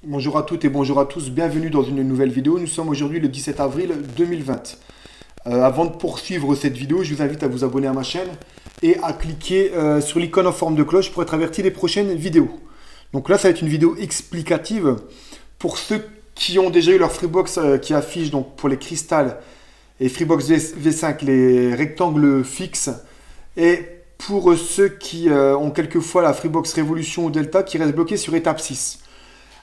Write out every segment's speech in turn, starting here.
Bonjour à toutes et bonjour à tous, bienvenue dans une nouvelle vidéo. Nous sommes aujourd'hui le 17 avril 2020. Avant de poursuivre cette vidéo, je vous invite à vous abonner à ma chaîne et à cliquer sur l'icône en forme de cloche pour être averti des prochaines vidéos. Donc là, ça va être une vidéo explicative pour ceux qui ont déjà eu leur Freebox qui affiche donc pour les cristals et Freebox V5 les rectangles fixes, et pour ceux qui ont quelquefois la Freebox Révolution ou Delta qui reste bloqué sur étape 6.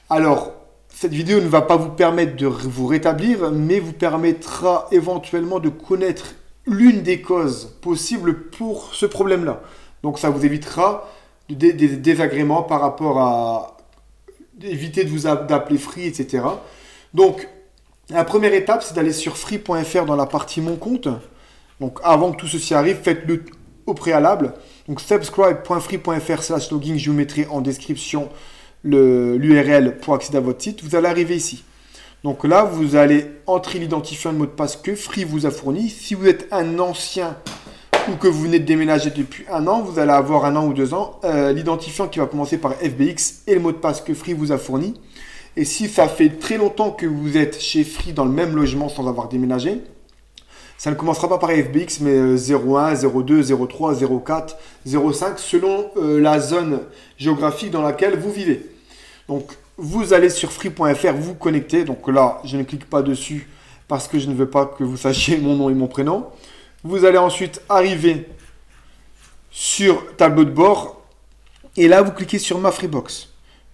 Alors, cette vidéo ne va pas vous permettre de vous rétablir, mais vous permettra éventuellement de connaître l'une des causes possibles pour ce problème-là. Donc, ça vous évitera des désagréments par rapport à éviter de vous d'appeler Free, etc. Donc, la première étape, c'est d'aller sur free.fr dans la partie Mon compte. Donc, avant que tout ceci arrive, faites-le au préalable. Donc, subscribe.free.fr/login, je vous mettrai en description l'URL pour accéder à votre site. Vous allez arriver ici. Donc là, vous allez entrer l'identifiant de mot de passe que Free vous a fourni. Si vous êtes un ancien ou que vous venez de déménager depuis un an, vous allez avoir 1 an ou 2 ans. L'identifiant qui va commencer par FBX et le mot de passe que Free vous a fourni. Et si ça fait très longtemps que vous êtes chez Free dans le même logement sans avoir déménagé, ça ne commencera pas par FBX, mais 01, 02, 03, 04, 05, selon la zone géographique dans laquelle vous vivez. Donc, vous allez sur free.fr, vous connectez. Donc là, je ne clique pas dessus parce que je ne veux pas que vous sachiez mon nom et mon prénom. Vous allez ensuite arriver sur tableau de bord. Et là, vous cliquez sur ma Freebox.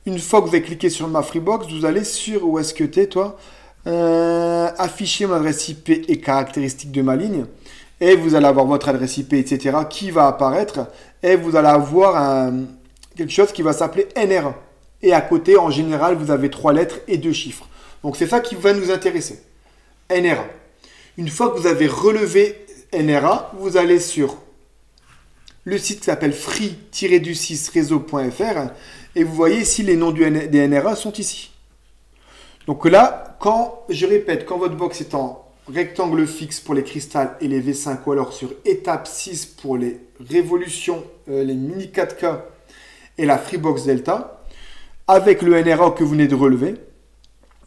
Une fois que vous avez cliqué sur ma Freebox, vous allez sur, où est-ce que tu es toi, afficher mon adresse IP et caractéristiques de ma ligne. Et vous allez avoir votre adresse IP, etc. qui va apparaître. Et vous allez avoir quelque chose qui va s'appeler NRA. Et à côté, en général, vous avez 3 lettres et 2 chiffres. Donc, c'est ça qui va nous intéresser. NRA. Une fois que vous avez relevé NRA, vous allez sur le site qui s'appelle free-du6réseau.fr et vous voyez ici les noms des NRA sont ici. Donc là, je répète, quand votre box est en rectangle fixe pour les cristals et les V5 ou alors sur étape 6 pour les révolutions, les mini 4K et la Freebox Delta, avec le NRA que vous venez de relever,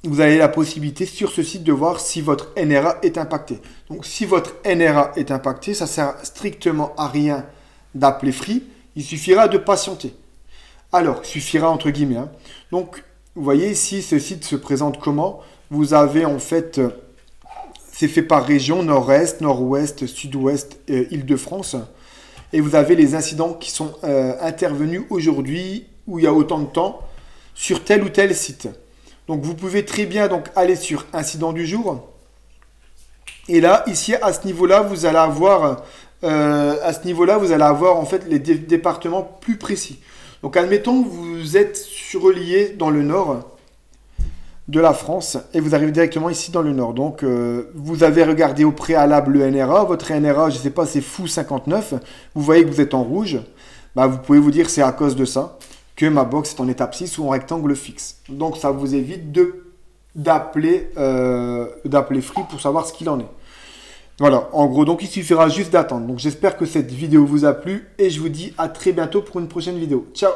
vous avez la possibilité sur ce site de voir si votre NRA est impacté. Donc si votre NRA est impacté, ça ne sert strictement à rien d'appeler Free, il suffira de patienter. Alors, il suffira entre guillemets. Donc, vous voyez ici, ce site se présente comment? Vous avez en fait, c'est fait par région, nord-est, nord-ouest, sud-ouest, Île-de-France. Et vous avez les incidents qui sont intervenus aujourd'hui, où il y a autant de temps, sur tel ou tel site. Donc vous pouvez très bien donc aller sur incident du jour. Et là, ici, à ce niveau-là, vous allez avoir en fait les départements plus précis. Donc admettons que vous êtes relié dans le nord de la France et vous arrivez directement ici dans le nord. Donc vous avez regardé au préalable le NRA. Votre NRA, je ne sais pas, c'est fou 59. Vous voyez que vous êtes en rouge. Bah, vous pouvez vous dire c'est à cause de ça que ma box est en étape 6 ou en rectangle fixe. Donc ça vous évite d'appeler Free pour savoir ce qu'il en est. Voilà, en gros, donc il suffira juste d'attendre. Donc j'espère que cette vidéo vous a plu et je vous dis à très bientôt pour une prochaine vidéo. Ciao!